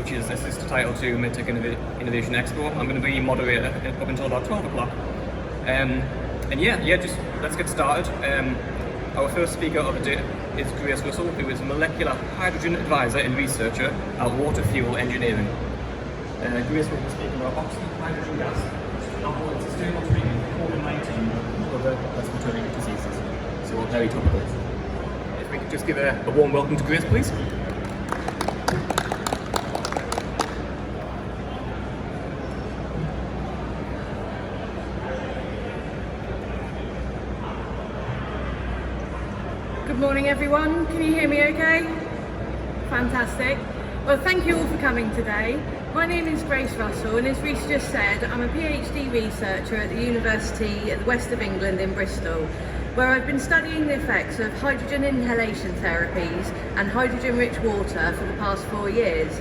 which is a sister title to Med-Tex Innovation Expo. I'm going to be moderator up until about 12 o'clock. And just let's get started. Our first speaker of the day is Grace Russell, who is Molecular Hydrogen Advisor and Researcher at Water Fuel Engineering. Grace will be speaking about oxygen hydrogen gas, novel and sustainable treatment for COVID-19 and other respiratory diseases. So very topical. If we could just give a warm welcome to Grace, please. Good morning everyone, can you hear me okay? Fantastic. Well, thank you all for coming today. My name is Grace Russell, and as Reece just said, I'm a PhD researcher at the University of the West of England in Bristol, where I've been studying the effects of hydrogen inhalation therapies and hydrogen-rich water for the past 4 years.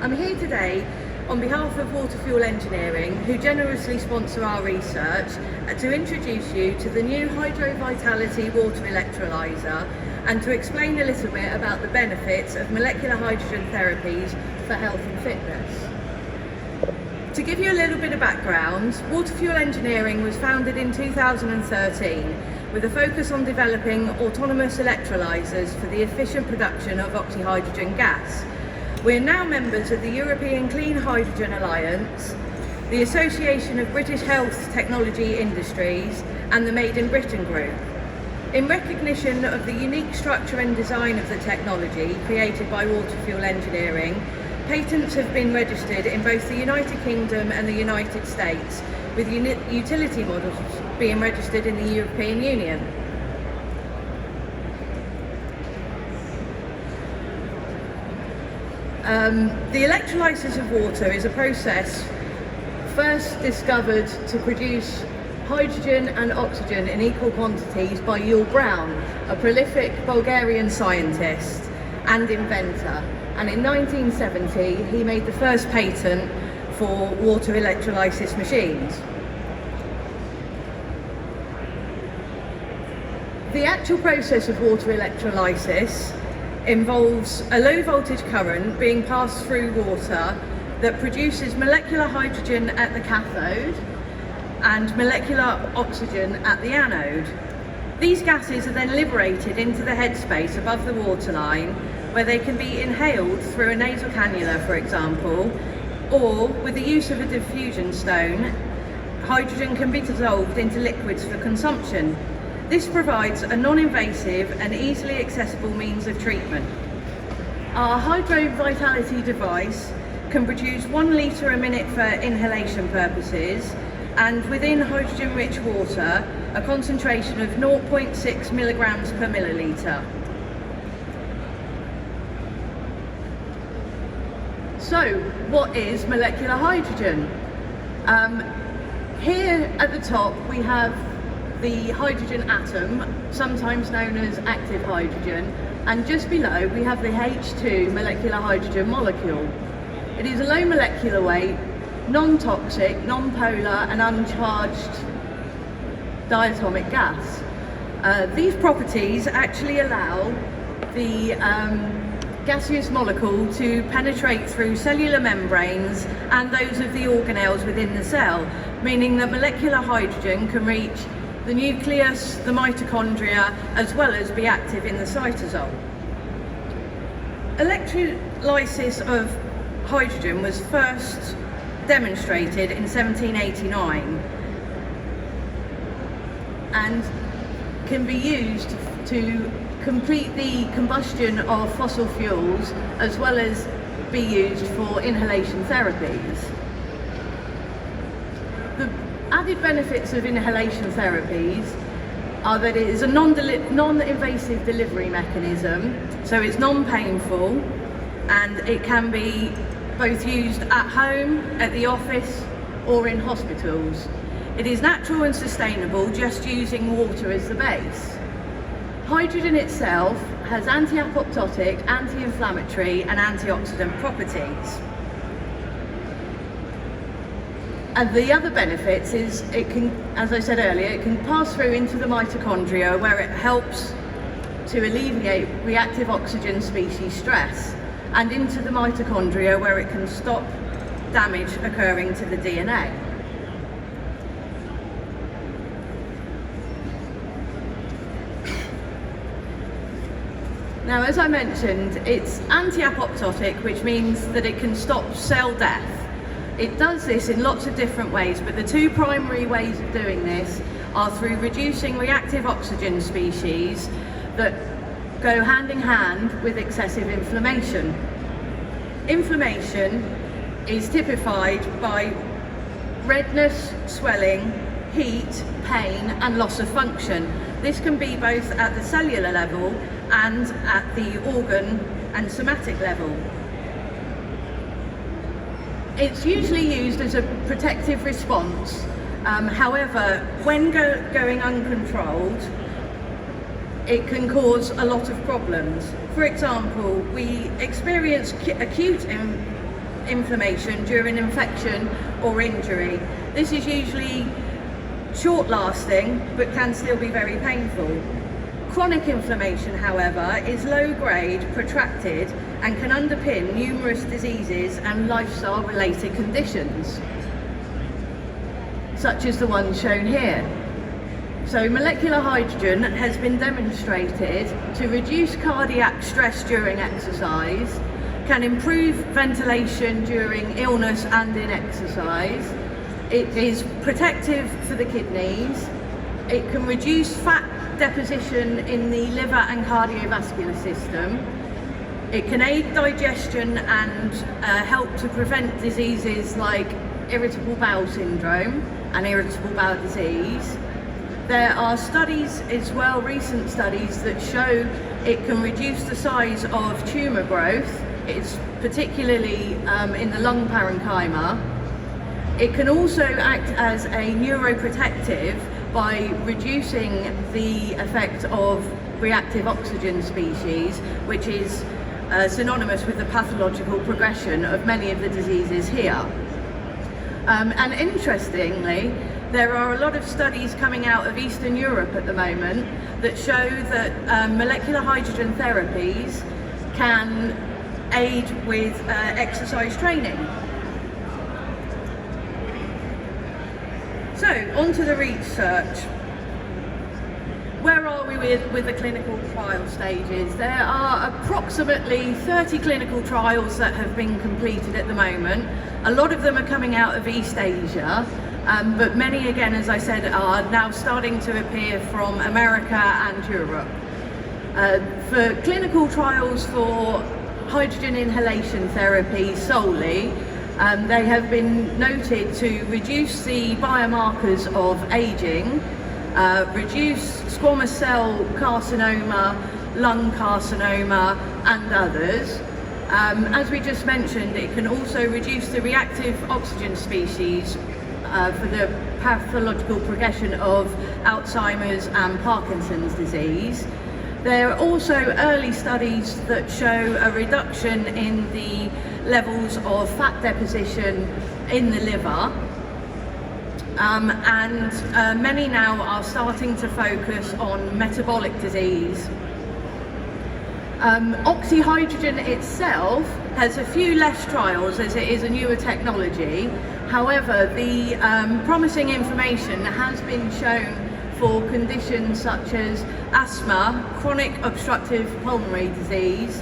I'm here today on behalf of Water Fuel Engineering, who generously sponsor our research, to introduce you to the new Hydro Vitality water electrolyser and to explain a little bit about the benefits of molecular hydrogen therapies for health and fitness. To give you a little bit of background, Water Fuel Engineering was founded in 2013 with a focus on developing autonomous electrolysers for the efficient production of oxyhydrogen gas. We're now members of the European Clean Hydrogen Alliance, the Association of British Health Technology Industries, and the Made in Britain Group. In recognition of the unique structure and design of the technology created by Water Fuel Engineering, patents have been registered in both the United Kingdom and the United States, with utility models being registered in the European Union. The electrolysis of water is a process first discovered to produce hydrogen and oxygen in equal quantities by Yul Brown, a prolific Bulgarian scientist and inventor. And in 1970, he made the first patent for water electrolysis machines. The actual process of water electrolysis involves a low voltage current being passed through water that produces molecular hydrogen at the cathode and molecular oxygen at the anode. These gases are then liberated into the headspace above the waterline, where they can be inhaled through a nasal cannula, for example, or with the use of a diffusion stone, hydrogen can be dissolved into liquids for consumption. This provides a non-invasive and easily accessible means of treatment. Our Hydro Vitality device can produce 1 litre a minute for inhalation purposes, and within hydrogen-rich water, a concentration of 0.6 milligrams per milliliter. So, what is molecular hydrogen? Here at the top we have the hydrogen atom, sometimes known as active hydrogen, and just below we have the H2 molecular hydrogen molecule. It is a low molecular weight, non-toxic, non-polar and uncharged diatomic gas. These properties actually allow the gaseous molecule to penetrate through cellular membranes and those of the organelles within the cell, meaning that molecular hydrogen can reach the nucleus, the mitochondria, as well as be active in the cytosol. Electrolysis of hydrogen was first demonstrated in 1789 and can be used to complete the combustion of fossil fuels, as well as be used for inhalation therapies. The added benefits of inhalation therapies are that it is a non-invasive delivery mechanism, so it's non-painful, and it can be both used at home, at the office, or in hospitals. It is natural and sustainable, just using water as the base. Hydrogen itself has anti-apoptotic, anti-inflammatory and antioxidant properties. And the other benefits is it can, as I said earlier, it can pass through into the mitochondria, where it helps to alleviate reactive oxygen species stress. and into the mitochondria, where it can stop damage occurring to the DNA. Now, as I mentioned, it's anti-apoptotic, which means that it can stop cell death. It does this in lots of different ways, but the two primary ways of doing this are through reducing reactive oxygen species that go hand in hand with excessive inflammation. Inflammation is typified by redness, swelling, heat, pain, and loss of function. This can be both at the cellular level and at the organ and somatic level. It's usually used as a protective response. However, when going uncontrolled, it can cause a lot of problems. For example, we experience acute inflammation during infection or injury. This is usually short-lasting, but can still be very painful. Chronic inflammation, however, is low-grade, protracted, and can underpin numerous diseases and lifestyle-related conditions, such as the ones shown here. So molecular hydrogen has been demonstrated to reduce cardiac stress during exercise, can improve ventilation during illness and in exercise. It is protective for the kidneys. It can reduce fat deposition in the liver and cardiovascular system. It can aid digestion and help to prevent diseases like irritable bowel syndrome and irritable bowel disease. There are studies as well, recent studies, that show it can reduce the size of tumour growth. It's particularly in the lung parenchyma. It can also act as a neuroprotective by reducing the effect of reactive oxygen species, which is synonymous with the pathological progression of many of the diseases here. And interestingly, there are a lot of studies coming out of Eastern Europe at the moment that show that molecular hydrogen therapies can aid with exercise training. So, on to the research. Where are we with the clinical trial stages? There are approximately 30 clinical trials that have been completed at the moment. A lot of them are coming out of East Asia, but many, again, as I said, are now starting to appear from America and Europe. For clinical trials for hydrogen inhalation therapy solely, they have been noted to reduce the biomarkers of aging, reduce squamous cell carcinoma, lung carcinoma, and others. As we just mentioned, it can also reduce the reactive oxygen species for the pathological progression of Alzheimer's and Parkinson's disease. There are also early studies that show a reduction in the levels of fat deposition in the liver. And many now are starting to focus on metabolic disease. Oxyhydrogen itself has a few less trials as it is a newer technology. However, the promising information has been shown for conditions such as asthma, chronic obstructive pulmonary disease,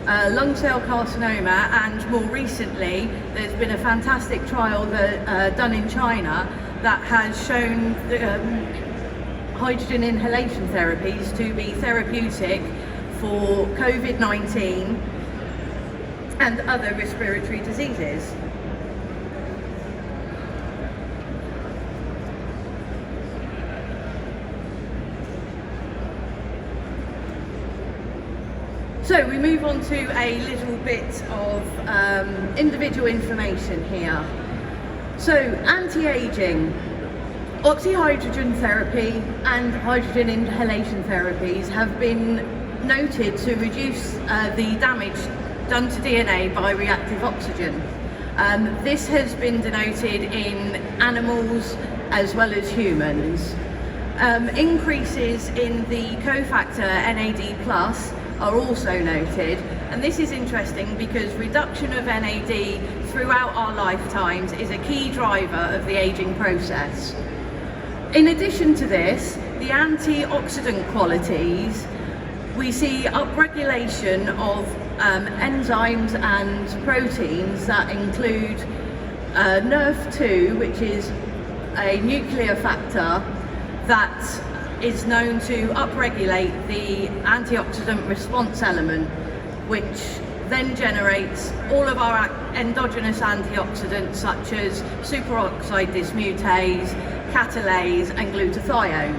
lung cell carcinoma, and more recently there's been a fantastic trial that, done in China that has shown hydrogen inhalation therapies to be therapeutic for COVID-19 and other respiratory diseases. So we move on to a little bit of individual information here. So anti-aging, oxyhydrogen therapy and hydrogen inhalation therapies have been noted to reduce the damage done to DNA by reactive oxygen. This has been denoted in animals as well as humans. Increases in the cofactor NAD+ are also noted, And this is interesting because reduction of NAD throughout our lifetimes is a key driver of the aging process. In addition to this, the antioxidant qualities, we see upregulation of enzymes and proteins that include NRF2, which is a nuclear factor that is known to upregulate the antioxidant response element, which then generates all of our endogenous antioxidants such as superoxide dismutase, catalase and glutathione.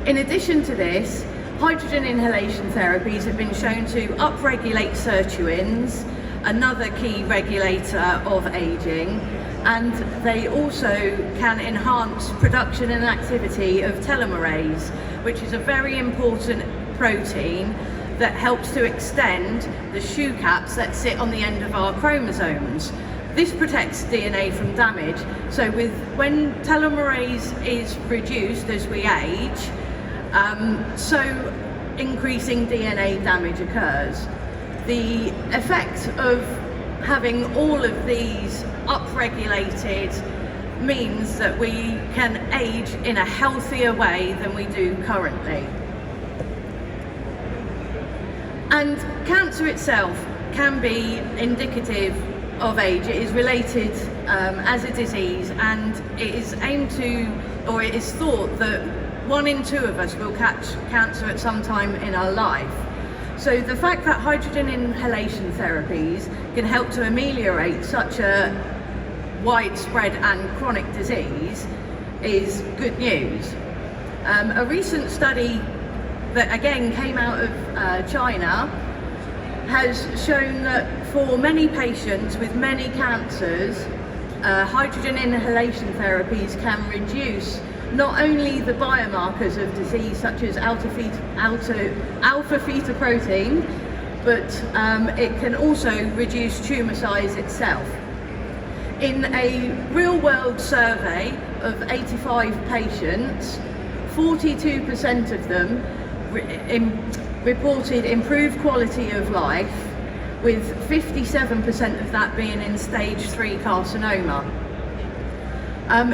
In addition to this, hydrogen inhalation therapies have been shown to upregulate sirtuins, another key regulator of aging, and they also can enhance production and activity of telomerase, which is a very important protein that helps to extend the shoe caps that sit on the end of our chromosomes. This protects DNA from damage, so when telomerase is reduced as we age, so increasing DNA damage occurs. The effect of having all of these upregulated means that we can age in a healthier way than we do currently. And cancer itself can be indicative of age. It is related as a disease, and it is aimed to, or it is thought that 1 in 2 of us will catch cancer at some time in our life. So the fact that hydrogen inhalation therapies can help to ameliorate such a widespread and chronic disease is good news. A recent study that again came out of China has shown that for many patients with many cancers, hydrogen inhalation therapies can reduce not only the biomarkers of disease such as alpha fetoprotein, but it can also reduce tumour size itself. In a real-world survey of 85 patients, 42% of them reported improved quality of life, with 57% of that being in stage 3 carcinoma.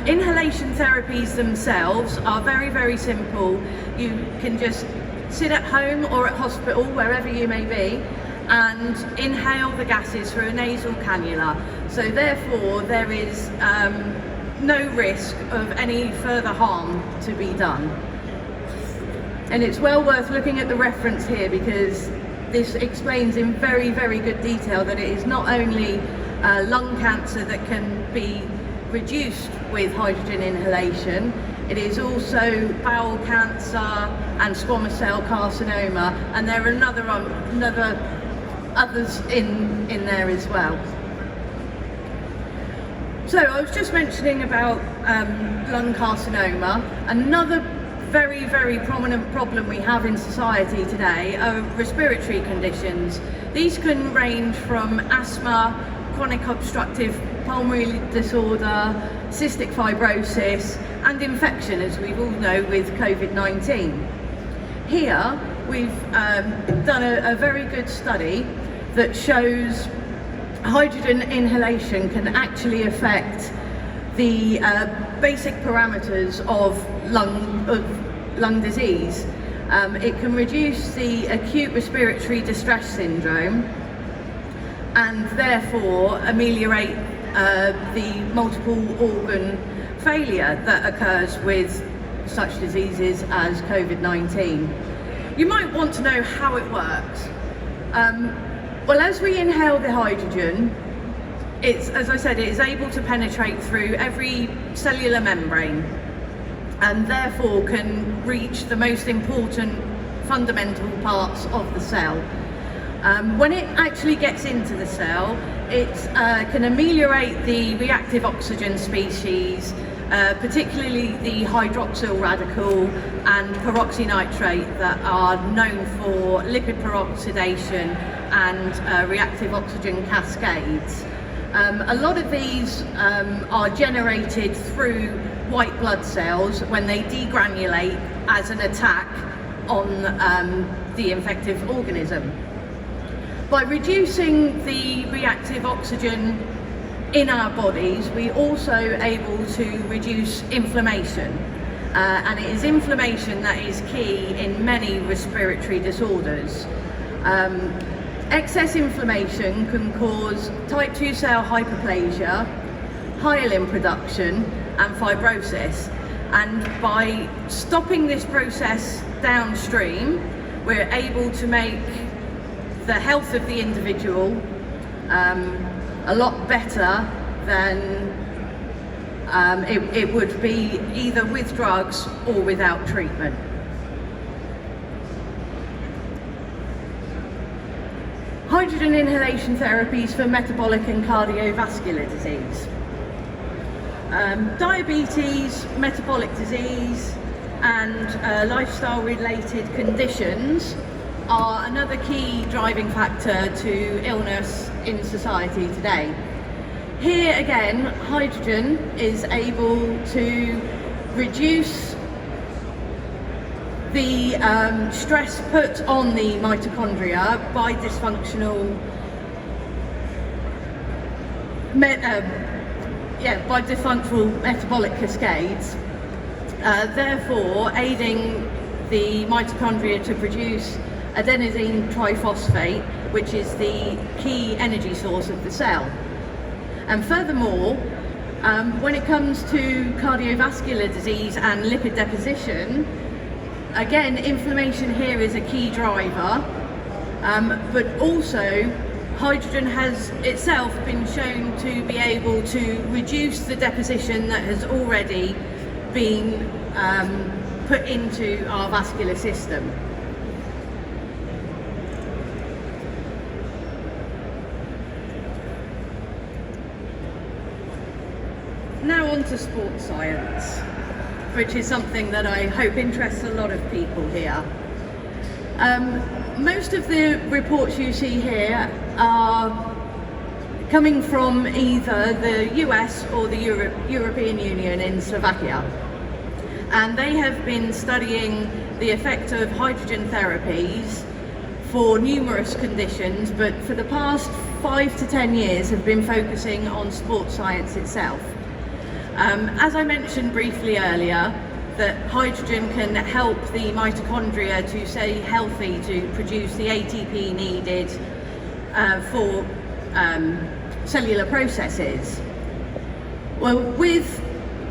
Inhalation therapies themselves are very, very simple. You can just sit at home or at hospital, wherever you may be, and inhale the gases through a nasal cannula. So therefore there is no risk of any further harm to be done. And it's well worth looking at the reference here, because this explains in very, very good detail that it is not only lung cancer that can be reduced with hydrogen inhalation, it is also bowel cancer and squamous cell carcinoma, and there are others in there as well. So I was just mentioning about lung carcinoma. Another very, very prominent problem we have in society today are respiratory conditions. These can range from asthma, chronic obstructive pulmonary disorder, cystic fibrosis and infection, as we all know with COVID-19. Here we've done a very good study that shows hydrogen inhalation can actually affect the basic parameters of lung disease. It can reduce the acute respiratory distress syndrome and therefore ameliorate the multiple organ failure that occurs with such diseases as COVID-19. You might want to know how it works. Well, as we inhale the hydrogen, as I said, it is able to penetrate through every cellular membrane and therefore can reach the most important fundamental parts of the cell. When it actually gets into the cell, it can ameliorate the reactive oxygen species, particularly the hydroxyl radical and peroxynitrate that are known for lipid peroxidation and reactive oxygen cascades. A lot of these are generated through white blood cells when they degranulate as an attack on the infective organism. By reducing the reactive oxygen in our bodies, we also able to reduce inflammation. And it is inflammation that is key in many respiratory disorders. Excess inflammation can cause type 2 cell hyperplasia, hyaline production and fibrosis. And by stopping this process downstream, we're able to make the health of the individual a lot better than it would be either with drugs or without treatment. Hydrogen inhalation therapies for metabolic and cardiovascular disease. Diabetes, metabolic disease and lifestyle related conditions are another key driving factor to illness in society today. Here again, hydrogen is able to reduce the stress put on the mitochondria by dysfunctional metabolic cascades, therefore aiding the mitochondria to produce adenosine triphosphate, which is the key energy source of the cell. And furthermore, when it comes to cardiovascular disease and lipid deposition, again, inflammation here is a key driver, but also hydrogen has itself been shown to be able to reduce the deposition that has already been put into our vascular system. Now on to sports science, which is something that I hope interests a lot of people here. Most of the reports you see here are coming from either the US or the European Union in Slovakia. And they have been studying the effect of hydrogen therapies for numerous conditions, but for the past 5 to 10 years have been focusing on sports science itself. As I mentioned briefly earlier, that hydrogen can help the mitochondria to stay healthy, to produce the ATP needed for cellular processes. Well, with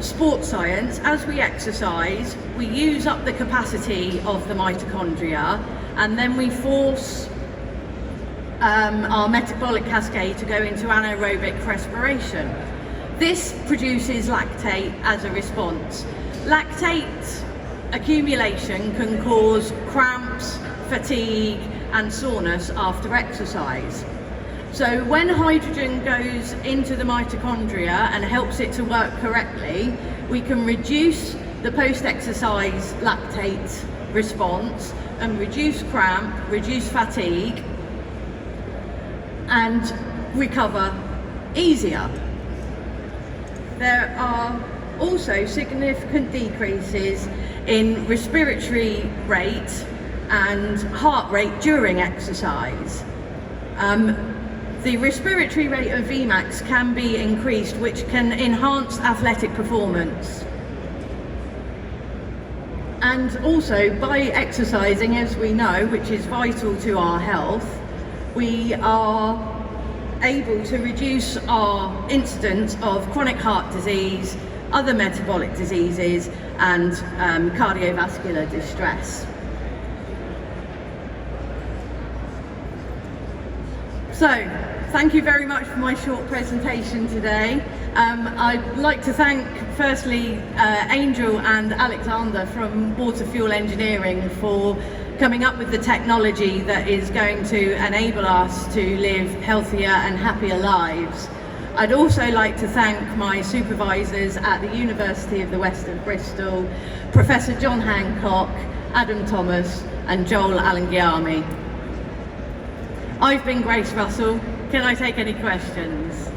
sports science, as we exercise, we use up the capacity of the mitochondria, and then we force our metabolic cascade to go into anaerobic respiration. This produces lactate as a response. Lactate accumulation can cause cramps, fatigue and soreness after exercise. So when hydrogen goes into the mitochondria and helps it to work correctly, we can reduce the post-exercise lactate response and reduce cramp, reduce fatigue and recover easier. There are also significant decreases in respiratory rate and heart rate during exercise. The respiratory rate of Vmax can be increased, which can enhance athletic performance. And also by exercising, as we know, which is vital to our health, we are able to reduce our incidence of chronic heart disease, other metabolic diseases and cardiovascular distress. So, thank you very much for my short presentation today. I'd like to thank firstly Angel and Alexander from Water Fuel Engineering for coming up with the technology that is going to enable us to live healthier and happier lives. I'd also like to thank my supervisors at the University of the West of Bristol, Professor John Hancock, Adam Thomas and Joel Alangiami. I've been Grace Russell. Can I take any questions?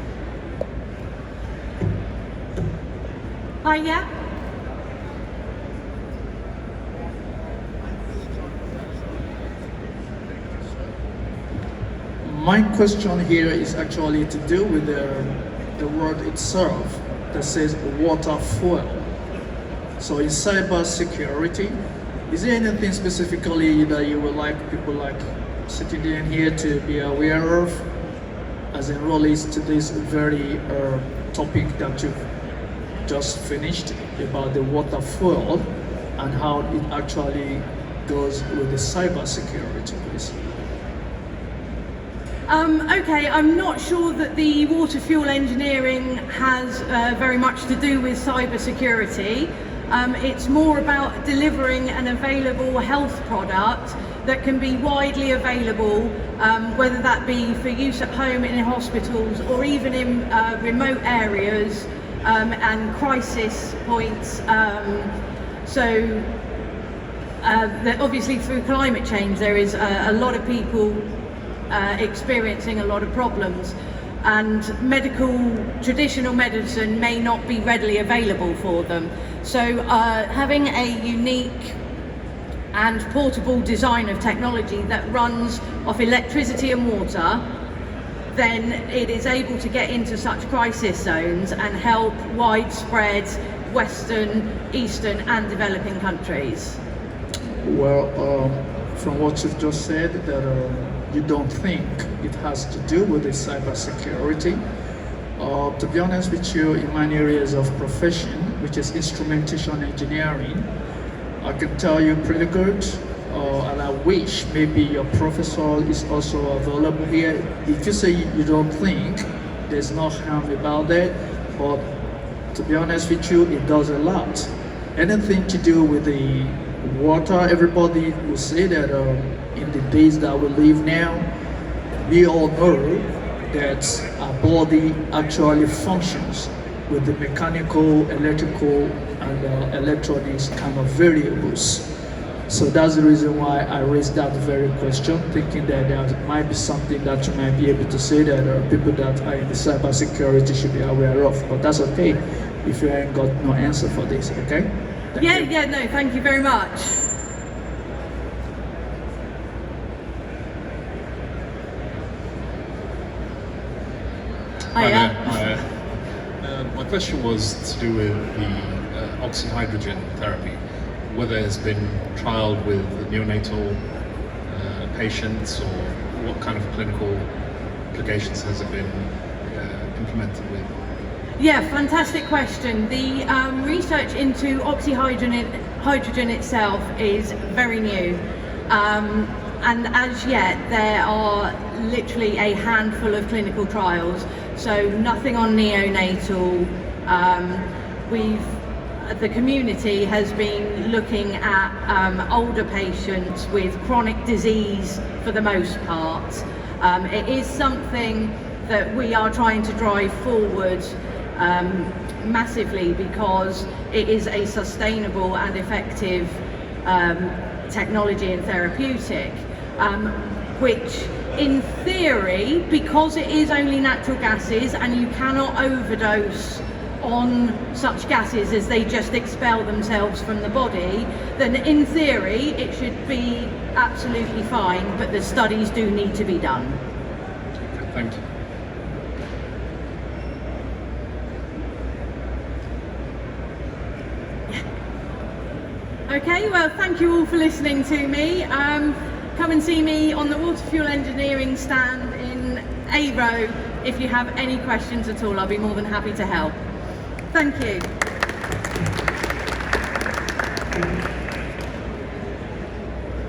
Hi, yeah? My question here is actually to do with the word itself that says water fuel. So in cyber security, is there anything specifically that you would like people like sitting in here to be aware of as it relates to this very topic that you've just finished about the water fuel and how it actually goes with the cyber security, please? Okay, I'm not sure that the water fuel engineering has very much to do with cyber security. It's more about delivering an available health product that can be widely available, whether that be for use at home, in hospitals, or even in remote areas and crisis points. Obviously through climate change there is a lot of people experiencing a lot of problems, and traditional medicine may not be readily available for them. So having a unique and portable design of technology that runs off electricity and water, then it is able to get into such crisis zones and help widespread Western, Eastern and developing countries. Well, from what you've just said, that you don't think it has to do with the cybersecurity. To be honest with you, in many areas of profession, which is instrumentation engineering, I can tell you pretty good, and I wish maybe your professor is also available here. If you say you don't think, there's no harm about that, but to be honest with you, it does a lot. Anything to do with the water, everybody will say that in the days that we live now, we all know that our body actually functions with the mechanical, electrical, and electronics kind of variables. So that's the reason why I raised that very question, thinking that there might be something that you might be able to say that people that are in the cybersecurity should be aware of. But that's okay if you ain't got no answer for this, okay? No, thank you very much. Hi. My question was to do with the oxyhydrogen therapy, whether it's been trialed with neonatal patients, or what kind of clinical applications has it been implemented with? Yeah, fantastic question. The research into oxyhydrogen itself is very new. And as yet, there are literally a handful of clinical trials, so nothing on neonatal. The community has been looking at older patients with chronic disease for the most part. It is something that we are trying to drive forward massively, because it is a sustainable and effective technology and therapeutic, which in theory, because it is only natural gases and you cannot overdose on such gases as they just expel themselves from the body, then in theory it should be absolutely fine, but the studies do need to be done. Thank you. Okay, well, thank you all for listening to me. Come and see me on the Water Fuel Engineering stand in A row if you have any questions at all. I'll be more than happy to help. Thank you.